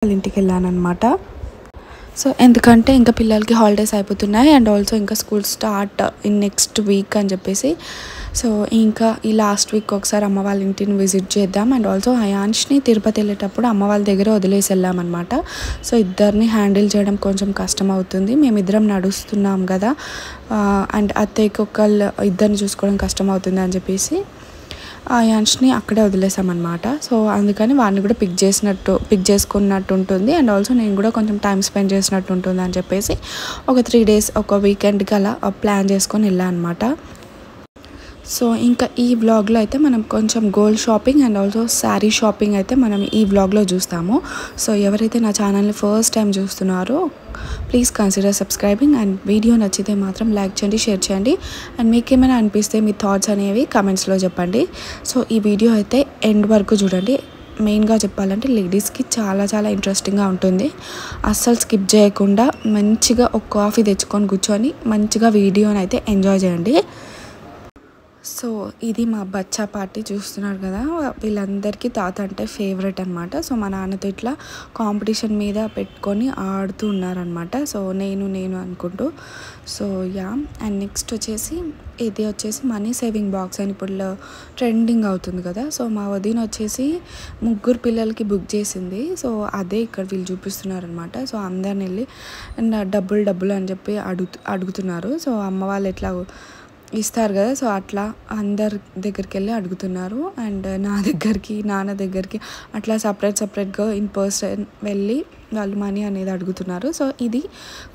వాళ్ళ ఇంటికి వెళ్ళానన్నమాట. సో ఎందుకంటే ఇంకా పిల్లలకి హాలిడేస్ అయిపోతున్నాయి అండ్ ఆల్సో ఇంకా school start in next week అని చెప్పేసి సో ఇంకా ఈ లాస్ట్ వీక్ ఒకసారి అమ్మ వాళ్ళ ఇంటిని విజిట్ చేద్దాం అండ్ ఆల్సో అయాన్ష్ని తిరుపతి వెళ్ళేటప్పుడు అమ్మ వాళ్ళ దగ్గర వదిలేసి వెళ్ళామన్నమాట. సో ఇద్దరిని హ్యాండిల్ చేయడం కొంచెం కష్టం అవుతుంది, మేమిద్దరం నడుస్తున్నాం కదా అండ్ అత్తయ్యకి ఇద్దరిని చూసుకోవడం కష్టం అవుతుంది అని చెప్పేసి అయాన్ష్ని అక్కడే వదిలేసామన్నమాట. సో అందుకని వాడిని కూడా పిక్ చేసుకున్నట్టు ఉంటుంది అండ్ ఆల్సో నేను కూడా కొంచెం టైం స్పెండ్ చేసినట్టు ఉంటుంది అని చెప్పేసి ఒక 3 days ఒక వీకెండ్కి అలా ప్లాన్ చేసుకొని వెళ్ళాను అనమాట. సో ఇంకా ఈ వ్లాగ్లో అయితే మనం కొంచెం gold shopping and also sari shopping అయితే మనం ఈ వ్లాగ్లో చూస్తాము. సో ఎవరైతే నా ఛానల్ని ఫస్ట్ టైం చూస్తున్నారో please consider subscribing and video నచ్చితే మాత్రం లైక్ చేయండి, షేర్ చేయండి అండ్ మీకు ఏమైనా అనిపిస్తే మీ థాట్స్ అనేవి కమెంట్స్లో చెప్పండి. సో ఈ వీడియో అయితే ఎండ్ వరకు చూడండి. మెయిన్గా చెప్పాలంటే లేడీస్కి చాలా చాలా ఇంట్రెస్టింగ్గా ఉంటుంది, అస్సలు స్కిప్ చేయకుండా మంచిగా ఒక కాఫీ తెచ్చుకొని కూర్చొని మంచిగా వీడియోని అయితే ఎంజాయ్ చేయండి. సో ఇది మా బచ్చా పార్టీ చూస్తున్నారు కదా, వీళ్ళందరికీ తాత అంటే ఫేవరెట్ అనమాట. సో మా నాన్నతో ఇట్లా కాంపిటీషన్ మీద పెట్టుకొని ఆడుతూ ఉన్నారనమాట. సో నేను అనుకుంటూ సో యా అండ్ నెక్స్ట్ వచ్చేసి ఇది వచ్చేసి మనీ సేవింగ్ బాక్స్ అని ఇప్పుడు ట్రెండింగ్ అవుతుంది కదా. సో మా వదిన వచ్చేసి 3 పిల్లలకి బుక్ చేసింది. సో అదే ఇక్కడ వీళ్ళు చూపిస్తున్నారనమాట. సో అందరిని వెళ్ళి డబ్బులు అని చెప్పి అడుగుతున్నారు. సో అమ్మ వాళ్ళు ఎట్లా ఇస్తారు కదా, సో అట్లా అందరి దగ్గరికి వెళ్ళి అడుగుతున్నారు అండ్ నాన్న దగ్గరికి అట్లా సపరేట్గా ఇన్ పర్సన్ వెళ్ళి వాళ్ళు మనీ అనేది అడుగుతున్నారు. సో ఇది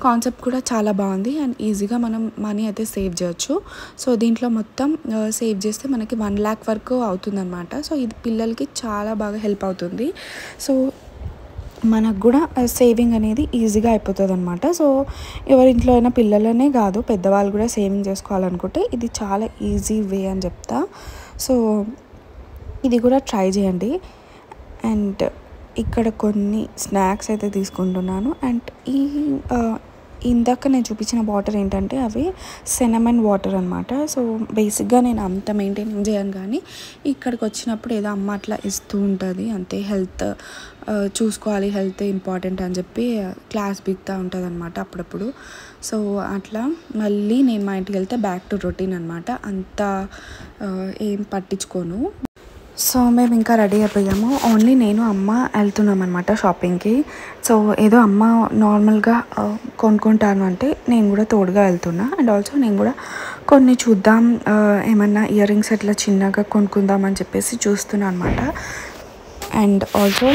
కాన్సెప్ట్ కూడా చాలా బాగుంది అండ్ ఈజీగా మనం మనీ అయితే సేవ్ చేయొచ్చు. సో దీంట్లో మొత్తం సేవ్ చేస్తే మనకి 1 lakh వరకు అవుతుందన్నమాట. సో ఇది పిల్లలకి చాలా బాగా హెల్ప్ అవుతుంది. సో మనకు కూడా సేవింగ్ అనేది ఈజీగా అయిపోతుంది అనమాట. సో ఎవరింట్లో అయినా పిల్లలనే కాదు పెద్దవాళ్ళు కూడా సేవింగ్ చేసుకోవాలనుకుంటే ఇది చాలా ఈజీ వే అని చెప్తా. సో ఇది కూడా ట్రై చేయండి. అండ్ ఇక్కడ కొన్ని స్నాక్స్ అయితే తీసుకుంటున్నాను అండ్ ఇందాక నేను చూపించిన వాటర్ ఏంటంటే అవి సినమన్ వాటర్ అనమాట. సో బేసిక్గా నేను అంత మెయింటైన్ చేయను కానీ ఇక్కడికి వచ్చినప్పుడు ఏదో అమ్మ అట్లా ఇస్తూ ఉంటుంది అంతే. హెల్త్ చూసుకోవాలి, హెల్త్ ఇంపార్టెంట్ అని చెప్పి క్లాస్ బిగుతూ ఉంటుంది అనమాట అప్పుడప్పుడు. సో అట్లా మళ్ళీ నేను మా ఇంటికి వెళ్తే బ్యాక్ టు రొటీన్ అనమాట, అంత ఏం పట్టించుకోను. సో మేము ఇంకా రెడీ అయిపోయాము, ఓన్లీ నేను అమ్మ వెళ్తున్నాం అనమాట షాపింగ్కి. సో ఏదో అమ్మ నార్మల్గా కొనుక్కుంటాను అంటే నేను కూడా తోడుగా వెళ్తున్నా అండ్ ఆల్సో నేను కూడా కొన్ని చూద్దాం ఏమన్నా ఇయర్ రింగ్స్ అట్లా చిన్నగా కొనుక్కుందాం అని చెప్పేసి చూస్తున్నాను అనమాట. అండ్ ఆల్సో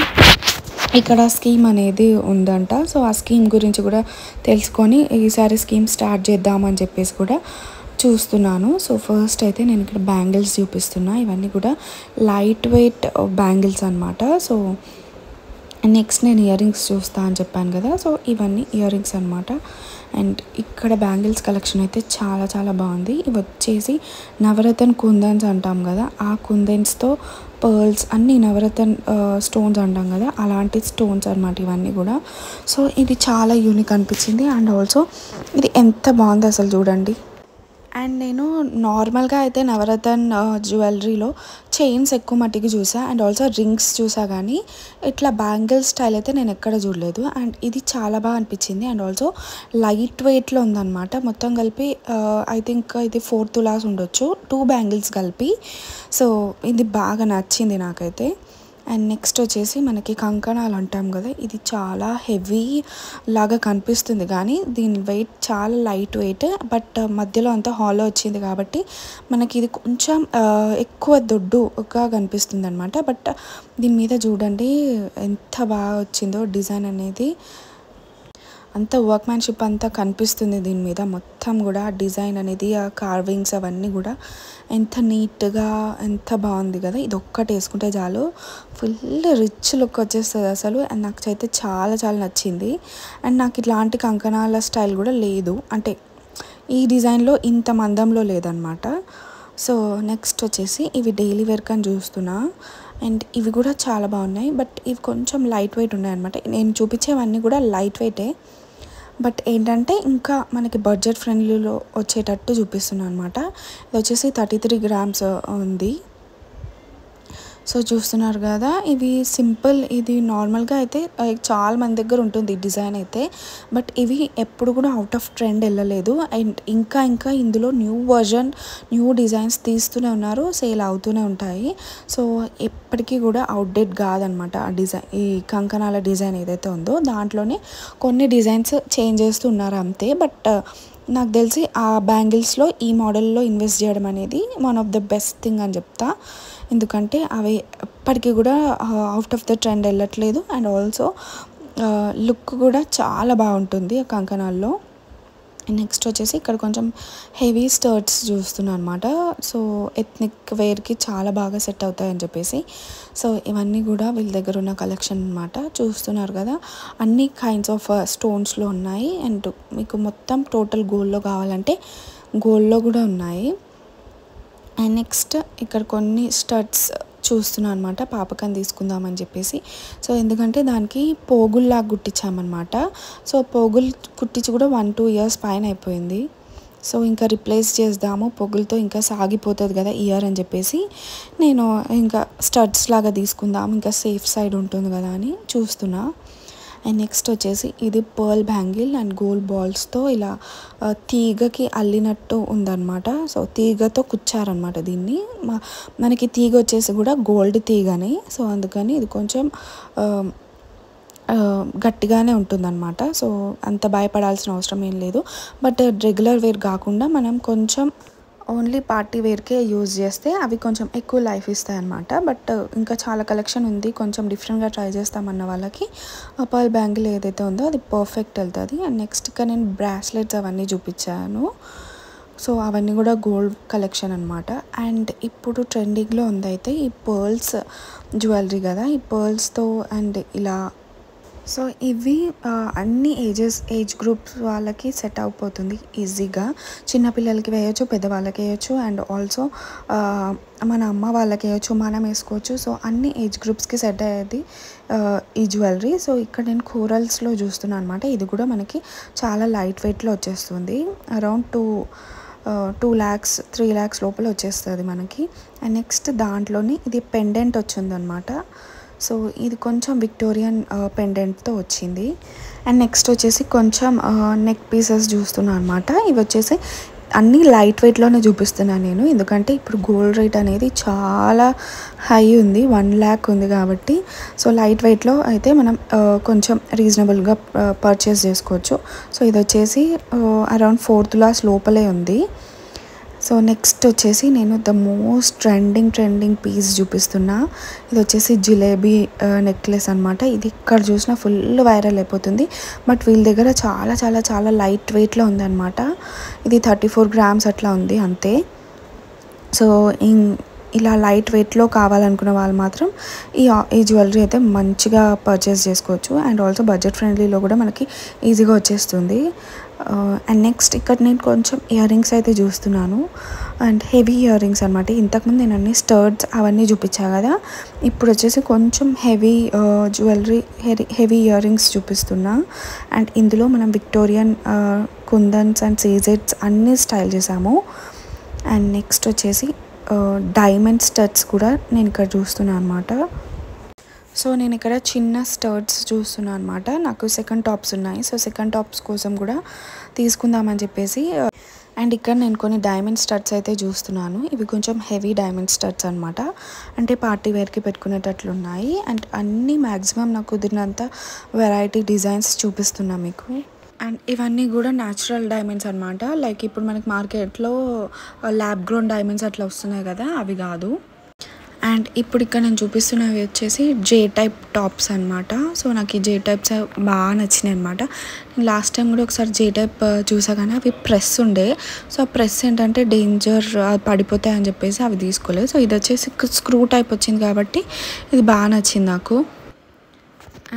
ఇక్కడ స్కీమ్ అనేది ఉందంట. సో ఆ స్కీమ్ గురించి కూడా తెలుసుకొని ఈసారి స్కీమ్ స్టార్ట్ చేద్దామని చెప్పేసి కూడా చూస్తున్నాను. సో ఫస్ట్ అయితే నేను ఇక్కడ బ్యాంగిల్స్ చూపిస్తున్నా, ఇవన్నీ కూడా లైట్ వెయిట్ బ్యాంగిల్స్ అనమాట. సో నెక్స్ట్ నేను ఇయర్ రింగ్స్ చూస్తా అని చెప్పాను కదా, సో ఇవన్నీ ఇయర్ రింగ్స్ అనమాట. అండ్ ఇక్కడ బ్యాంగిల్స్ కలెక్షన్ అయితే చాలా చాలా బాగుంది. ఇవి వచ్చేసి నవరత్న కుందన్స్ అంటాం కదా, ఆ కుందన్స్తో పర్ల్స్ అన్నీ నవరత్న స్టోన్స్ అంటాం కదా, అలాంటి స్టోన్స్ అనమాట ఇవన్నీ కూడా. సో ఇది చాలా యూనిక్ అనిపించింది అండ్ ఆల్సో ఇది ఎంత బాగుంది అసలు చూడండి. అండ్ నేను నార్మల్గా అయితే నవరత్న జ్యువెలరీలో చైన్స్ ఎక్కువ మట్టికి చూసా అండ్ ఆల్సో రింగ్స్ చూసా కానీ ఇట్లా బ్యాంగిల్ స్టైల్ అయితే నేను ఎక్కడ చూడలేదు. అండ్ ఇది చాలా బాగా అనిపించింది అండ్ ఆల్సో లైట్ వెయిట్లో ఉందన్నమాట. మొత్తం కలిపి ఐ థింక్ ఇది 4 tulas ఉండొచ్చు, 2 బ్యాంగిల్స్ కలిపి. సో ఇది బాగా నచ్చింది నాకైతే. అండ్ నెక్స్ట్ వచ్చేసి మనకి కంకణాలు అంటాం కదా, ఇది చాలా హెవీ లాగా కనిపిస్తుంది కానీ దీని వెయిట్ చాలా లైట్ వెయిట్, బట్ మధ్యలో అంతా హాలో వచ్చింది కాబట్టి మనకి ఇది కొంచెం ఎక్కువ దొడ్డుగా కనిపిస్తుంది అనమాట. బట్ దీని మీద చూడండి ఎంత బాగా వచ్చిందో డిజైన్ అనేది, అంత వర్క్మ్యాన్షిప్ అంతా కనిపిస్తుంది దీని మీద మొత్తం కూడా. డిజైన్ అనేది ఆ కార్వింగ్స్ అవన్నీ కూడా ఎంత నీట్గా ఎంత బాగుంది కదా. ఇది ఒక్కటి వేసుకుంటే చాలు ఫుల్ రిచ్ లుక్ వచ్చేస్తుంది అసలు. అండ్ నాకు అయితే చాలా చాలా నచ్చింది. అండ్ నాకు ఇట్లాంటి కంకణాల స్టైల్ కూడా లేదు, అంటే ఈ డిజైన్లో ఇంత మందంలో లేదనమాట. సో నెక్స్ట్ వచ్చేసి ఇవి డైలీ వేర్క్ అని చూస్తున్నా అండ్ ఇవి కూడా చాలా బాగున్నాయి, బట్ ఇవి కొంచెం లైట్ వెయిట్ ఉన్నాయి అనమాట. నేను చూపించేవన్నీ కూడా లైట్ వెయిటే, బట్ ఏంటంటే ఇంకా మనకి బడ్జెట్ ఫ్రెండ్లీలో వచ్చేటట్టు చూపిస్తున్నాను అనమాట. ఇది వచ్చేసి 33 grams ఉంది. సో చూస్తున్నారు కదా, ఇవి సింపుల్. ఇది నార్మల్గా అయితే చాలా మంది దగ్గర ఉంటుంది డిజైన్ అయితే, బట్ ఇవి ఎప్పుడు కూడా అవుట్ ఆఫ్ ట్రెండ్ వెళ్ళలేదు. అండ్ ఇంకా ఇంకా ఇందులో న్యూ వర్జన్, న్యూ డిజైన్స్ తీస్తూనే ఉన్నారు, సేల్ అవుతూనే ఉంటాయి. సో ఎప్పటికీ కూడా అవుట్డేట్ కాదనమాట ఆ డిజైన్. ఈ కంకణాల డిజైన్ ఏదైతే ఉందో దాంట్లోనే కొన్ని డిజైన్స్ చేంజ్ చేస్తున్నారు అంతే. బట్ నాకు తెలిసి ఆ బ్యాంగిల్స్లో ఈ మోడల్లో ఇన్వెస్ట్ చేయడం అనేది one of the best thing అని చెప్తా. ఎందుకంటే అవి ఎప్పటికీ కూడా అవుట్ ఆఫ్ ద ట్రెండ్ వెళ్ళట్లేదు. అండ్ ఆల్సో లుక్ కూడా చాలా బాగుంటుంది ఆ కంకణాల్లో. నెక్స్ట్ వచ్చేసి ఇక్కడ కొంచెం హెవీ స్కర్ట్స్ చూస్తున్నాను అనమాట. సో ఎథ్నిక్ వేర్కి చాలా బాగా సెట్ అవుతాయని చెప్పేసి, సో ఇవన్నీ కూడా వీళ్ళ దగ్గర ఉన్న కలెక్షన్ అనమాట. చూస్తున్నారు కదా, అన్ని కైండ్స్ ఆఫ్ స్టోన్స్లో ఉన్నాయి. అండ్ మీకు మొత్తం టోటల్ గోల్డ్లో కావాలంటే గోల్డ్లో కూడా ఉన్నాయి. అండ్ నెక్స్ట్ ఇక్కడ కొన్ని స్టడ్స్ చూస్తున్నాను అనమాట, పాపకని తీసుకుందామని చెప్పేసి. సో ఎందుకంటే దానికి పోగుల్లాగా కుట్టించామన్నమాట. సో పోగులు కుట్టించి కూడా 1-2 ఇయర్స్ పైన అయిపోయింది. సో ఇంకా రిప్లేస్ చేద్దాము, పొగులతో ఇంకా సాగిపోతుంది కదా ఇయర్ అని చెప్పేసి నేను ఇంకా స్టడ్స్ లాగా తీసుకుందాం, ఇంకా సేఫ్ సైడ్ ఉంటుంది కదా అని చూస్తున్నా. అండ్ నెక్స్ట్ వచ్చేసి ఇది పర్ల్ బ్యాంగిల్ అండ్ గోల్డ్ బాల్స్తో ఇలా తీగకి అల్లినట్టు ఉందన్నమాట. సో తీగతో కుచ్చారనమాట దీన్ని. మనకి తీగ వచ్చేసి కూడా గోల్డ్ తీగనే, సో అందుకని ఇది కొంచెం గట్టిగానే ఉంటుందన్నమాట. సో అంత భయపడాల్సిన అవసరం ఏం లేదు. బట్ రెగ్యులర్ వేర్ కాకుండా మనం కొంచెం ఓన్లీ పార్టీ వేర్కే యూజ్ చేస్తే అవి కొంచెం ఎక్కువ లైఫ్ ఇస్తాయి అన్నమాట. బట్ ఇంకా చాలా కలెక్షన్ ఉంది, కొంచెం డిఫరెంట్గా ట్రై చేస్తామన్న వాళ్ళకి పర్ల్ బ్యాంగిల్ ఏదైతే ఉందో అది పర్ఫెక్ట్ వెళ్తుంది. అండ్ నెక్స్ట్ ఇక్కడ నేను బ్రాస్లెట్స్ అవన్నీ చూపించాను. సో అవన్నీ కూడా గోల్డ్ కలెక్షన్ అనమాట. అండ్ ఇప్పుడు ట్రెండింగ్లో ఉందైతే ఈ పర్ల్స్ జ్యువెలరీ కదా, ఈ పర్ల్స్తో అండ్ ఇలా. సో ఇవి అన్ని ఏజ్ గ్రూప్స్ వాళ్ళకి సెట్ అయిపోతుంది ఈజీగా. చిన్నపిల్లలకి వేయచ్చు, పెద్దవాళ్ళకి వేయచ్చు, అండ్ ఆల్సో మన అమ్మ వాళ్ళకి వేయచ్చు, మనం వేసుకోవచ్చు. సో అన్ని ఏజ్ గ్రూప్స్కి సెట్ అయ్యేది ఈ జ్యువెలరీ. సో ఇక్కడ నేను కోరల్స్లో చూస్తున్నాను అనమాట. ఇది కూడా మనకి చాలా లైట్ వెయిట్లో వచ్చేస్తుంది, అరౌండ్ 2 lakhs 3 lakhs లోపల వచ్చేస్తుంది మనకి. అండ్ నెక్స్ట్ దాంట్లోని ఇది పెండెంట్ వచ్చిందనమాట. సో ఇది కొంచెం విక్టోరియన్ పెండెంట్తో వచ్చింది. అండ్ నెక్స్ట్ వచ్చేసి కొంచెం నెక్ పీసెస్ చూస్తున్నాను అనమాట. ఇవి వచ్చేసి అన్నీ లైట్ వెయిట్లోనే చూపిస్తున్నాను నేను, ఎందుకంటే ఇప్పుడు గోల్డ్ రేట్ అనేది చాలా హై ఉంది, 1 lakh ఉంది కాబట్టి. సో లైట్ వెయిట్లో అయితే మనం కొంచెం రీజనబుల్గా పర్చేస్ చేసుకోవచ్చు. సో ఇది వచ్చేసి అరౌండ్ 4 tulas లోపలే ఉంది. సో నెక్స్ట్ వచ్చేసి నేను ద మోస్ట్ ట్రెండింగ్ పీస్ చూపిస్తున్నా. ఇది వచ్చేసి జిలేబీ నెక్లెస్ అనమాట. ఇది ఇక్కడ చూసినా ఫుల్ వైరల్ అయిపోతుంది, బట్ వీళ్ళ దగ్గర చాలా చాలా చాలా లైట్ వెయిట్లో ఉందన్నమాట. ఇది 34 grams అట్లా ఉంది అంతే. సో ఇలా లైట్ వెయిట్లో కావాలనుకున్న వాళ్ళు మాత్రం ఈ జ్యువెలరీ అయితే మంచిగా పర్చేస్ చేసుకోవచ్చు. అండ్ ఆల్సో బడ్జెట్ ఫ్రెండ్లీలో కూడా మనకి ఈజీగా వచ్చేస్తుంది. అండ్ నెక్స్ట్ ఇక్కడ నేను కొంచెం ఇయర్ రింగ్స్ అయితే చూస్తున్నాను, అండ్ హెవీ ఇయర్ రింగ్స్ అనమాట. ఇంతకుముందు నేను అన్ని స్టర్డ్స్ అవన్నీ చూపించా కదా, ఇప్పుడు వచ్చేసి కొంచెం heavy jewellery, heavy ear rings చూపిస్తున్నా. అండ్ ఇందులో మనం విక్టోరియన్ కుందన్స్ అండ్ సీజెట్స్ అన్నీ స్టైల్ చేసాము. అండ్ నెక్స్ట్ వచ్చేసి డైమండ్ స్టడ్స్ కూడా నేను ఇక్కడ చూస్తున్నాను అనమాట. సో నేను ఇక్కడ చిన్న స్టర్ట్స్ చూస్తున్నాను అనమాట. నాకు సెకండ్ టాప్స్ ఉన్నాయి, సో సెకండ్ టాప్స్ కోసం కూడా తీసుకుందామని చెప్పేసి. అండ్ ఇక్కడ నేను కొన్ని డైమండ్ స్టడ్స్ అయితే చూస్తున్నాను. ఇవి కొంచెం హెవీ డైమండ్ స్టడ్స్ అనమాట, అంటే పార్టీ వేర్కి పెట్టుకునేటట్లు ఉన్నాయి. అండ్ అన్నీ మ్యాక్సిమం నాకు కుదిరినంత వెరైటీ డిజైన్స్ చూపిస్తున్నా మీకు. అండ్ ఇవన్నీ కూడా న్యాచురల్ డైమండ్స్ అనమాట. లైక్ ఇప్పుడు మనకి మార్కెట్లో ల్యాబ్ గ్రోన్ డైమండ్స్ అట్లా వస్తున్నాయి కదా, అవి కాదు. అండ్ ఇప్పుడు ఇక్కడ నేను చూపిస్తున్నవి వచ్చేసి జే టైప్ టాప్స్ అనమాట. సో నాకు ఈ జే టైప్స్ బాగా నచ్చినాయి అనమాట. లాస్ట్ టైం కూడా ఒకసారి జే టైప్ చూసా, కానీ అవి ప్రెస్ ఉండే. సో ఆ ప్రెస్ ఏంటంటే డేంజర్, పడిపోతాయి అని చెప్పేసి అవి తీసుకోలేదు. సో ఇది వచ్చేసి స్క్రూ టైప్ వచ్చింది కాబట్టి ఇది బాగా నచ్చింది నాకు.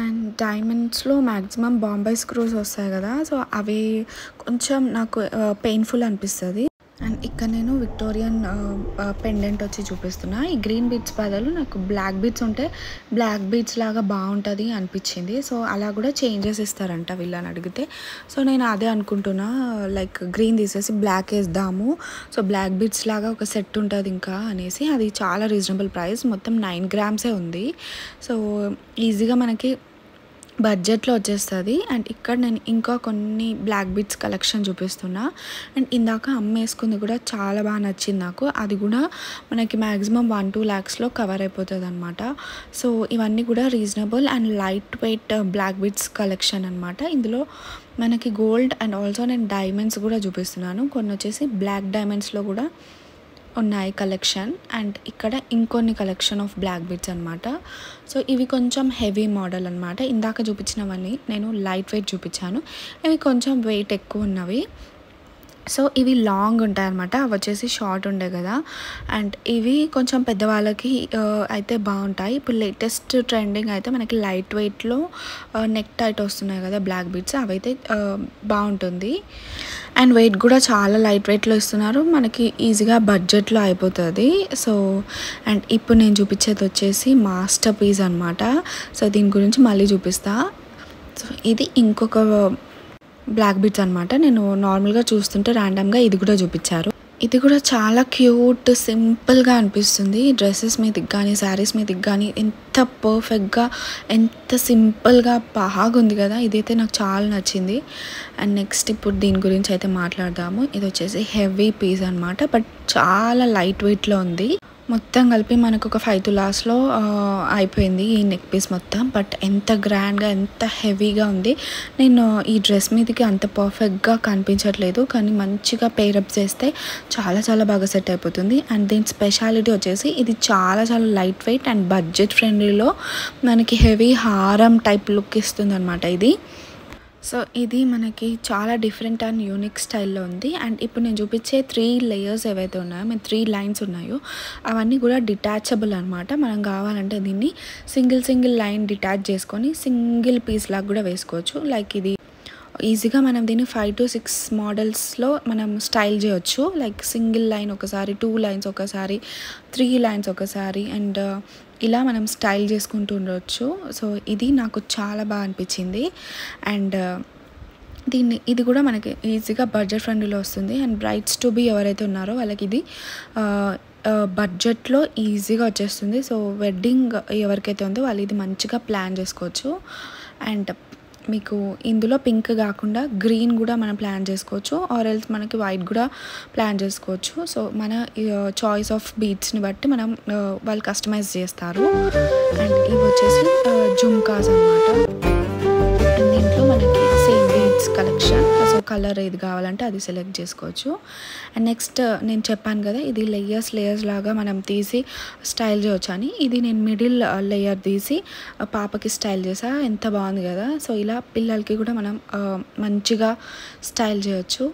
అండ్ డైమండ్స్లో మ్యాక్సిమం బాంబే స్క్రూస్ వస్తాయి కదా, సో అవి కొంచెం నాకు పెయిన్ఫుల్ అనిపిస్తుంది. అండ్ ఇక్కడ నేను విక్టోరియన్ పెండెంట్ వచ్చి చూపిస్తున్నా. ఈ గ్రీన్ బీడ్స్ బదులు నాకు బ్లాక్ బీడ్స్ ఉంటే బ్లాక్ బీడ్స్ లాగా బాగుంటుంది అనిపించింది. సో అలా కూడా చేంజెస్ ఇస్తారంట వీళ్ళని అడిగితే. సో నేను అదే అనుకుంటున్నా, లైక్ గ్రీన్ తీసేసి బ్లాక్ వేద్దాము, సో బ్లాక్ బీడ్స్ లాగా ఒక సెట్ ఉంటుంది ఇంకా అనేసి. అది చాలా రీజనబుల్ ప్రైస్, మొత్తం 9 grams ఉంది. సో ఈజీగా మనకి బడ్జెట్లో వచ్చేస్తుంది. అండ్ ఇక్కడ నేను ఇంకా కొన్ని బ్లాక్ బీడ్స్ కలెక్షన్ చూపిస్తున్నా. అండ్ ఇందాక అమ్మ వేసుకుంది కూడా చాలా బాగా నచ్చింది నాకు. అది కూడా మనకి మ్యాక్సిమం 1-2 lakhsలో కవర్ అయిపోతుంది అనమాట. సో ఇవన్నీ కూడా reasonable and light weight black beads collection అనమాట. ఇందులో మనకి గోల్డ్ అండ్ ఆల్సో నేను డైమండ్స్ కూడా చూపిస్తున్నాను. కొన్ని వచ్చేసి బ్లాక్ డైమండ్స్లో కూడా ఉన్నాయి కలెక్షన్. అండ్ ఇక్కడ ఇంకొన్ని కలెక్షన్ ఆఫ్ బ్లాక్ బీడ్స్ అనమాట. సో ఇవి కొంచెం హెవీ మోడల్ అనమాట. ఇందాక చూపించినవన్నీ నేను లైట్ వెయిట్ చూపించాను, ఇవి కొంచెం వెయిట్ ఎక్కువ ఉన్నవి. సో ఇవి లాంగ్ ఉంటాయి అనమాట, అవి వచ్చేసి షార్ట్ ఉండే కదా. అండ్ ఇవి కొంచెం పెద్దవాళ్ళకి అయితే బాగుంటాయి. ఇప్పుడు లేటెస్ట్ ట్రెండింగ్ అయితే మనకి లైట్ వెయిట్లో నెక్ టైట్ వస్తున్నాయి కదా బ్లాక్ బీడ్స్, అవైతే బాగుంటుంది. అండ్ వెయిట్ కూడా చాలా లైట్ వెయిట్లో ఇస్తున్నారు, మనకి ఈజీగా బడ్జెట్లో అయిపోతుంది. సో అండ్ ఇప్పుడు నేను చూపించేది వచ్చేసి మాస్టర్ పీస్ అనమాట. సో దీని గురించి మళ్ళీ చూపిస్తా. సో ఇది ఇంకొక బ్లాక్ బీడ్స్ అనమాట. నేను నార్మల్గా చూస్తుంటే ర్యాండమ్గా ఇది కూడా చూపించారు. ఇది కూడా చాలా క్యూట్ సింపుల్గా అనిపిస్తుంది. డ్రెస్సెస్ మీదకి కానీ శారీస్ మీదకి కానీ ఎంత పర్ఫెక్ట్గా ఎంత సింపుల్గా బాగుంది కదా. ఇదైతే నాకు చాలా నచ్చింది. అండ్ నెక్స్ట్ ఇప్పుడు దీని గురించి అయితే మాట్లాడదాము. ఇది వచ్చేసి హెవీ పీస్ అనమాట, బట్ చాలా లైట్ వెయిట్లో ఉంది. మొత్తం కలిపి మనకు ఒక 5 tulasలో అయిపోయింది ఈ నెక్ పీస్ మొత్తం. బట్ ఎంత గ్రాండ్గా ఎంత హెవీగా ఉంది. నేను ఈ డ్రెస్ మీదకి అంత పర్ఫెక్ట్గా కనిపించట్లేదు, కానీ మంచిగా పేరప్ చేస్తే చాలా చాలా బాగా సెట్ అయిపోతుంది. అండ్ దీని స్పెషాలిటీ వచ్చేసి ఇది చాలా చాలా లైట్ వెయిట్ అండ్ బడ్జెట్ ఫ్రెండ్లీలో మనకి హెవీ హారం టైప్ లుక్ ఇస్తుంది అనమాట ఇది. సో ఇది మనకి చాలా డిఫరెంట్ అండ్ యూనిక్ స్టైల్లో ఉంది. అండ్ ఇప్పుడు నేను చూపించే 3 layers ఏవైతే ఉన్నాయో, 3 lines ఉన్నాయో అవన్నీ కూడా డిటాచబుల్ అనమాట. మనం కావాలంటే దీన్ని సింగిల్ లైన్ డిటాచ్ చేసుకొని సింగిల్ పీస్ లాగా కూడా వేసుకోవచ్చు. లైక్ ఇది ఈజీగా మనం దీన్ని 5 to 6 మోడల్స్లో మనం స్టైల్ చేయొచ్చు. లైక్ సింగిల్ లైన్ ఒకసారి, 2 lines ఒకసారి, 3 lines ఒకసారి, అండ్ ఇలా మనం స్టైల్ చేసుకుంటూ ఉండవచ్చు. సో ఇది నాకు చాలా బాగా అనిపించింది. అండ్ ఇది కూడా మనకి ఈజీగా బడ్జెట్ ఫ్రెండ్లీలో వస్తుంది. అండ్ బ్రైడ్స్ టు బీ ఎవరైతే ఉన్నారో వాళ్ళకి ఇది బడ్జెట్లో ఈజీగా వచ్చేస్తుంది. సో వెడ్డింగ్ ఎవరికైతే ఉందో వాళ్ళు ఇది మంచిగా ప్లాన్ చేసుకోవచ్చు. అండ్ మీకు ఇందులో పింక్ కాకుండా గ్రీన్ కూడా మనం ప్లాన్ చేసుకోవచ్చు, ఆర్ ఎల్స్ మనకి వైట్ కూడా ప్లాన్ చేసుకోవచ్చు. సో మన చాయిస్ ఆఫ్ బీడ్స్ని బట్టి మనం వాళ్ళు కస్టమైజ్ చేస్తారు. అండ్ ఇవి వచ్చేసి జుమ్కాస్ అనమాట. అండ్ దీంట్లో మనకి same beads collection. So colour ఏది కావాలంటే అది సెలెక్ట్ చేసుకోవచ్చు. అండ్ నెక్స్ట్ నేను చెప్పాను కదా ఇది లేయర్స్ లాగా మనం తీసి స్టైల్ చేయొచ్చు అని. ఇది నేను మిడిల్ లేయర్ తీసి పాపకి స్టైల్ చేసా, ఎంత బాగుంది కదా. సో ఇలా పిల్లలకి కూడా మనం మంచిగా స్టైల్ చేయొచ్చు.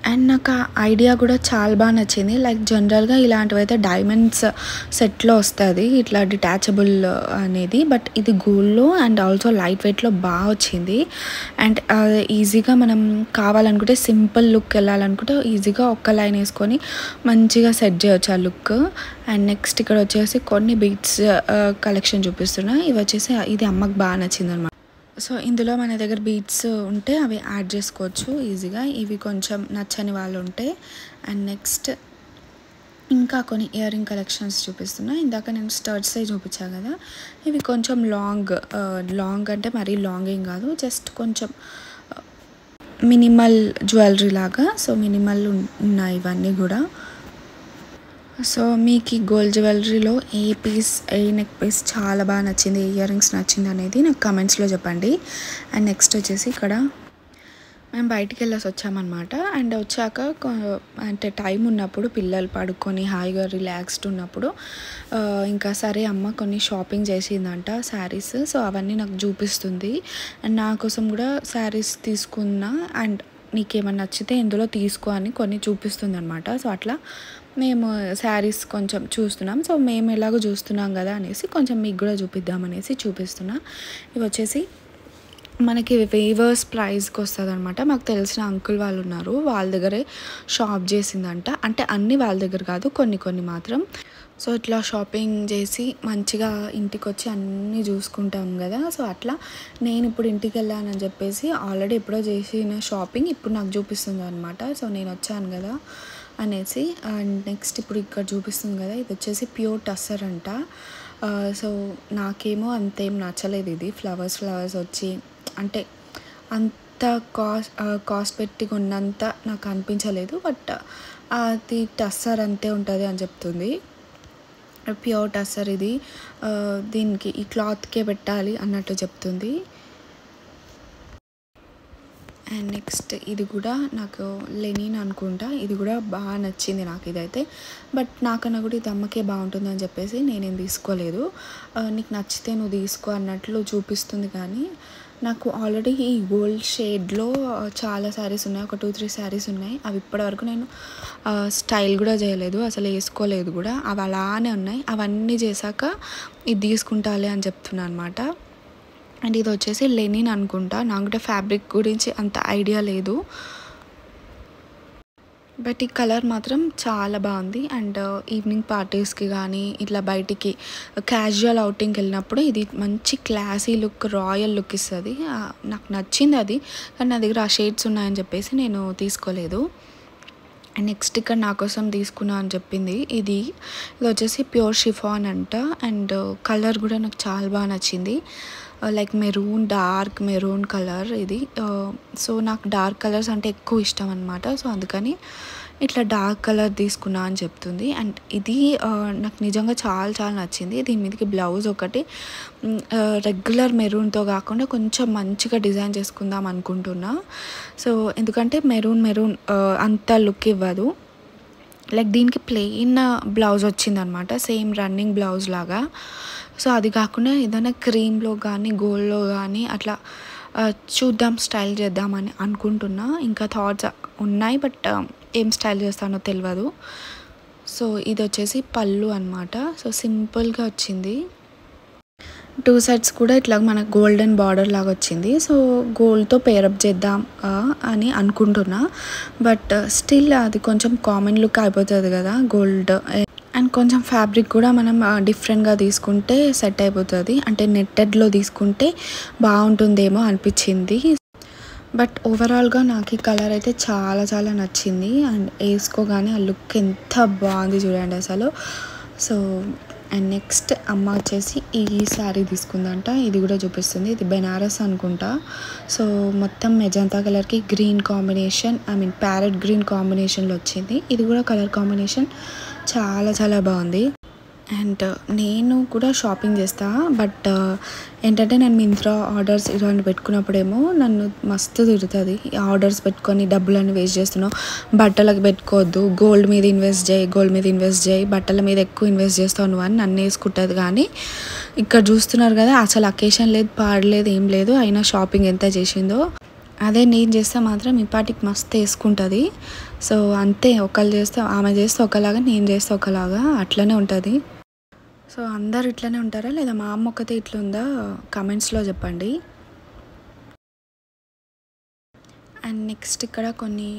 అండ్ నాకు ఆ ఐడియా కూడా చాలా బాగా నచ్చింది. లైక్ జనరల్గా ఇలాంటివి అయితే డైమండ్స్ సెట్లో వస్తుంది ఇట్లా డిటాచబుల్ అనేది, బట్ ఇది గోల్డ్లో అండ్ ఆల్సో లైట్ వెయిట్లో బాగా వచ్చింది. అండ్ ఈజీగా మనం కావాలనుకుంటే సింపుల్ లుక్ వెళ్ళాలనుకుంటే ఈజీగా ఒక్క లైన్ వేసుకొని మంచిగా సెట్ చేయొచ్చు ఆ లుక్. అండ్ నెక్స్ట్ ఇక్కడ వచ్చేసి కొన్ని బీడ్స్ కలెక్షన్ చూపిస్తున్నా. ఇవి వచ్చేసి ఇది అమ్మకు బాగా నచ్చింది అనమాట. సో ఇందులో మన దగ్గర బీడ్స్ ఉంటే అవి యాడ్ చేసుకోవచ్చు ఈజీగా, ఇవి కొంచెం నచ్చని వాళ్ళు ఉంటే. అండ్ నెక్స్ట్ ఇంకా కొన్ని ఇయర్ రింగ్ కలెక్షన్స్ చూపిస్తున్నా. ఇందాక నేను స్టడ్సే చూపించా కదా, ఇవి కొంచెం లాంగ్ అంటే మరీ లాంగ్ ఏం కాదు, జస్ట్ కొంచెం మినిమల్ జ్యువెలరీ లాగా. సో మినిమల్ ఉన్నాయి ఇవన్నీ కూడా. సో మీకు ఈ గోల్డ్ జ్యువెలరీలో ఏ నెక్ పీస్ చాలా బాగా నచ్చింది, ఏ ఇయర్ రింగ్స్ నచ్చింది అనేది నాకు కమెంట్స్లో చెప్పండి. అండ్ నెక్స్ట్ వచ్చేసి ఇక్కడ మేము బయటికి వెళ్ళేసి వచ్చామన్నమాట. అండ్ వచ్చాక అంటే టైం ఉన్నప్పుడు పిల్లలు పడుకొని హాయిగా రిలాక్స్డ్ ఉన్నప్పుడు ఇంకా సరే అమ్మ కొన్ని షాపింగ్ చేసిందంట శారీస్. సో అవన్నీ నాకు చూపిస్తుంది. అండ్ నా కోసం కూడా శారీస్ తీసుకున్నా, అండ్ నీకేమన్నా నచ్చితే ఇందులో తీసుకో అని కొన్ని చూపిస్తుంది అనమాట. సో అట్లా మేము శారీస్ కొంచెం చూస్తున్నాం. సో మేము ఎలాగో చూస్తున్నాం కదా అనేసి కొంచెం మీకు కూడా చూపిద్దామనేసి చూపిస్తున్నా. ఇవి వచ్చేసి మనకి వేవర్స్ ప్రైస్కి వస్తుంది అనమాట. మాకు తెలిసిన అంకుల్ వాళ్ళు ఉన్నారు, వాళ్ళ దగ్గరే షాప్ చేసిందంట. అంటే అన్నీ వాళ్ళ దగ్గర కాదు, కొన్ని కొన్ని మాత్రం. సో ఇట్లా షాపింగ్ చేసి మంచిగా ఇంటికి వచ్చి అన్నీ చూసుకుంటాం కదా. సో అట్లా నేను ఇప్పుడు ఇంటికి వెళ్ళానని చెప్పేసి ఆల్రెడీ ఎప్పుడో చేసిన షాపింగ్ ఇప్పుడు నాకు చూపిస్తుంది అనమాట. సో నేను వచ్చాను కదా అనేసి. అండ్ నెక్స్ట్ ఇప్పుడు ఇక్కడ చూపిస్తుంది కదా, ఇది వచ్చేసి ప్యూర్ టస్సర్ అంట. సో నాకేమో అంతేం నచ్చలేదు ఇది. ఫ్లవర్స్ వచ్చి అంటే అంత కాస్ట్ పెట్టి కొన్నంత నాకు అనిపించలేదు. బట్ అది టస్సర్ అంతే ఉంటుంది అని చెప్తుంది. ప్యూర్ టస్సర్ ఇది, దీనికి ఈ క్లాత్కే పెట్టాలి అన్నట్టు చెప్తుంది. అండ్ నెక్స్ట్ ఇది కూడా నాకు లెనిన్ అనుకుంటా, ఇది కూడా బాగా నచ్చింది నాకు ఇదైతే. బట్ నాకన్నా కూడా ఇది అమ్మకే బాగుంటుంది అని చెప్పేసి నేనేం తీసుకోలేదు. నీకు నచ్చితే నువ్వు తీసుకో అన్నట్లు చూపిస్తుంది. కానీ నాకు ఆల్రెడీ ఈ గోల్డ్ షేడ్లో చాలా శారీస్ ఉన్నాయి, ఒక 2-3 శారీస్ ఉన్నాయి. అవి ఇప్పటివరకు నేను స్టైల్ కూడా చేయలేదు, అసలు వేసుకోలేదు కూడా. అవి అలానే ఉన్నాయి. అవన్నీ చేశాక ఇది తీసుకుంటాలే అని చెప్తున్నాను అనమాట. అండ్ ఇది వచ్చేసి లెనిన్ అనుకుంటా, నాకు కూడా ఫ్యాబ్రిక్ గురించి అంత ఐడియా లేదు. బట్ ఈ కలర్ మాత్రం చాలా బాగుంది. అండ్ ఈవినింగ్ పార్టీస్కి కానీ ఇట్లా బయటికి క్యాజువల్ అవుటింగ్కి వెళ్ళినప్పుడు ఇది మంచి క్లాసీ లుక్, రాయల్ లుక్ ఇస్తుంది. నాకు నచ్చింది అది, కానీ నా దగ్గర ఆ షేడ్స్ ఉన్నాయని చెప్పేసి నేను తీసుకోలేదు. అండ్ నెక్స్ట్ ఇక్కడ నా కోసం తీసుకున్నా అని చెప్పింది ఇది వచ్చేసి ప్యూర్ షిఫాన్ అంట. అండ్ కలర్ కూడా నాకు చాలా బాగా నచ్చింది, like maroon, dark maroon colour ఇది. సో నాకు డార్క్ కలర్స్ అంటే ఎక్కువ ఇష్టం అనమాట. సో అందుకని ఇట్లా డార్క్ కలర్ తీసుకున్నా అని చెప్తుంది. అండ్ ఇది నాకు నిజంగా చాలా చాలా నచ్చింది. దీని మీదకి బ్లౌజ్ ఒకటి రెగ్యులర్ మెరూన్తో కాకుండా కొంచెం మంచిగా డిజైన్ చేసుకుందాం అనుకుంటున్నా. సో ఎందుకంటే మెరూన్ అంత లుక్ ఇవ్వదు. లైక్ దీనికి ప్లెయిన్ బ్లౌజ్ వచ్చిందనమాట, సేమ్ రన్నింగ్ బ్లౌజ్ లాగా. సో అది కాకుండా ఏదైనా క్రీమ్లో కానీ గోల్డ్లో కానీ అట్లా చూద్దాం, స్టైల్ చేద్దామని అనుకుంటున్నా. ఇంకా థాట్స్ ఉన్నాయి, బట్ ఏం స్టైల్ చేస్తానో తెలియదు. సో ఇది వచ్చేసి పళ్ళు అనమాట. సో సింపుల్గా వచ్చింది. 2 సైడ్స్ కూడా ఇట్లా మనకు గోల్డెన్ బార్డర్ లాగా వచ్చింది. సో గోల్డ్తో పేరప్ చేద్దాం అని అనుకుంటున్నా. బట్ స్టిల్ అది కొంచెం కామన్ లుక్ అయిపోతుంది కదా గోల్డ్. అండ్ కొంచెం ఫ్యాబ్రిక్ కూడా మనం డిఫరెంట్గా తీసుకుంటే సెట్ అయిపోతుంది, అంటే నెట్టెడ్లో తీసుకుంటే బాగుంటుందేమో అనిపించింది. బట్ ఓవరాల్గా నాకు ఈ కలర్ అయితే చాలా చాలా నచ్చింది. అండ్ వేసుకోగానే ఆ లుక్ ఎంత బాగుంది చూడండి అసలు. సో అండ్ నెక్స్ట్ అమ్మ వచ్చేసి ఈ శారీ తీసుకుందంట, ఇది కూడా చూపిస్తుంది. ఇది బెనారస్ అనుకుంటా. సో మొత్తం మెజంతా కలర్కి గ్రీన్ కాంబినేషన్, ప్యారెట్ గ్రీన్ కాంబినేషన్లో వచ్చింది. ఇది కూడా కలర్ కాంబినేషన్ చాలా చాలా బాగుంది. అండ్ నేను కూడా షాపింగ్ చేస్తా, బట్ ఏంటంటే నేను మింత్రా ఆర్డర్స్ ఇలాంటి పెట్టుకున్నప్పుడేమో నన్ను మస్తు తిడుతుంది. ఆర్డర్స్ పెట్టుకొని డబ్బులన్నీ వేస్ట్ చేస్తున్నావు, బట్టలకు పెట్టుకోవద్దు, గోల్డ్ మీద ఇన్వెస్ట్ చేయి, బట్టల మీద ఎక్కువ ఇన్వెస్ట్ చేస్తావు నువ్వు అని నన్ను వేసుకుంటుంది. కానీ ఇక్కడ చూస్తున్నారు కదా, అసలు అకేషన్ లేదు, పాడలేదు, ఏం లేదు, అయినా షాపింగ్ ఎంత చేసిందో. అదే నేను చేస్తే మాత్రం ఈ పాటికి మస్తు వేసుకుంటుంది. సో అంతే, ఆమె చేస్తే ఒకలాగా, నేను చేస్తే ఒకలాగా, అట్లనే ఉంటుంది. సో అందరు ఇట్లనే ఉంటారా లేదా మా అమ్మ ఒక్కతే ఇట్లా ఉందా కమెంట్స్లో చెప్పండి. అండ్ నెక్స్ట్ ఇక్కడ కొన్ని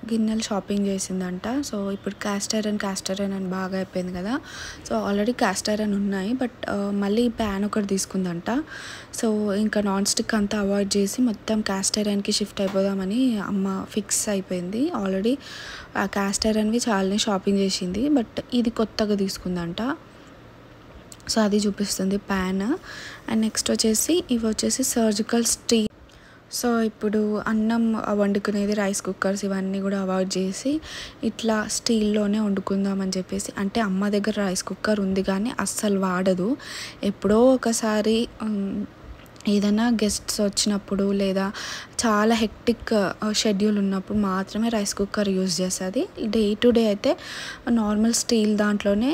గిన్నెలు షాపింగ్ చేసిందంట. సో ఇప్పుడు క్యాస్టర్ ఐరన్ అని బాగా అయిపోయింది కదా. సో ఆల్రెడీ క్యాస్టర్ ఐరన్ ఉన్నాయి, బట్ మళ్ళీ ప్యాన్ ఒకటి తీసుకుందంట. సో ఇంకా నాన్ స్టిక్ అంతా అవాయిడ్ చేసి మొత్తం క్యాస్టర్ ఐరన్కి షిఫ్ట్ అయిపోదామని అమ్మ ఫిక్స్ అయిపోయింది. ఆల్రెడీ ఆ క్యాస్టర్ ఐరన్వి చాలానే షాపింగ్ చేసింది, బట్ ఇది కొత్తగా తీసుకుందంట. సో అది చూపిస్తుంది ప్యాన్. అండ్ నెక్స్ట్ వచ్చేసి ఇవి వచ్చేసి సర్జికల్ స్టీల్. సో ఇప్పుడు అన్నం వండుకునేది రైస్ కుక్కర్స్ ఇవన్నీ కూడా అవాయిడ్ చేసి ఇట్లా స్టీల్లోనే వండుకుందామని చెప్పేసి. అంటే అమ్మ దగ్గర రైస్ కుక్కర్ ఉంది కానీ అస్సలు వాడదు. ఎప్పుడో ఒకసారి ఏదైనా గెస్ట్స్ వచ్చినప్పుడు లేదా చాలా హెక్టిక్ షెడ్యూల్ ఉన్నప్పుడు మాత్రమే రైస్ కుక్కర్ యూజ్ చేస్తుంది. డే టు డే అయితే నార్మల్ స్టీల్ దాంట్లోనే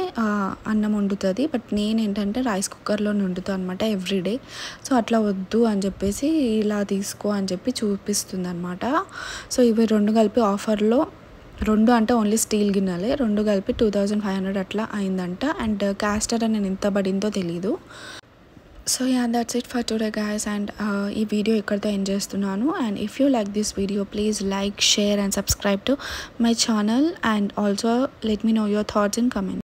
అన్నం వండుతుంది. బట్ నేను ఏంటంటే రైస్ కుక్కర్లోనే వండుతాను అనమాట ఎవ్రీడే. సో అట్లా వద్దు అని చెప్పేసి ఇలా తీసుకో అని చెప్పి చూపిస్తుంది అనమాట. సో ఇవి రెండు కలిపి ఆఫర్లో, రెండు అంటే ఓన్లీ స్టీల్ గిన్నెలే, రెండు కలిపి 2500 అట్లా అయిందంట. అండ్ క్యాస్టర్ అని ఎంత పడిందో తెలీదు. So ya that's it for today guys and ఈ వీడియో ఇక్కడితో ఎండ్ చేస్తున్నాను. And if you like this video please like, share and subscribe to my channel and also let me know your thoughts in comment.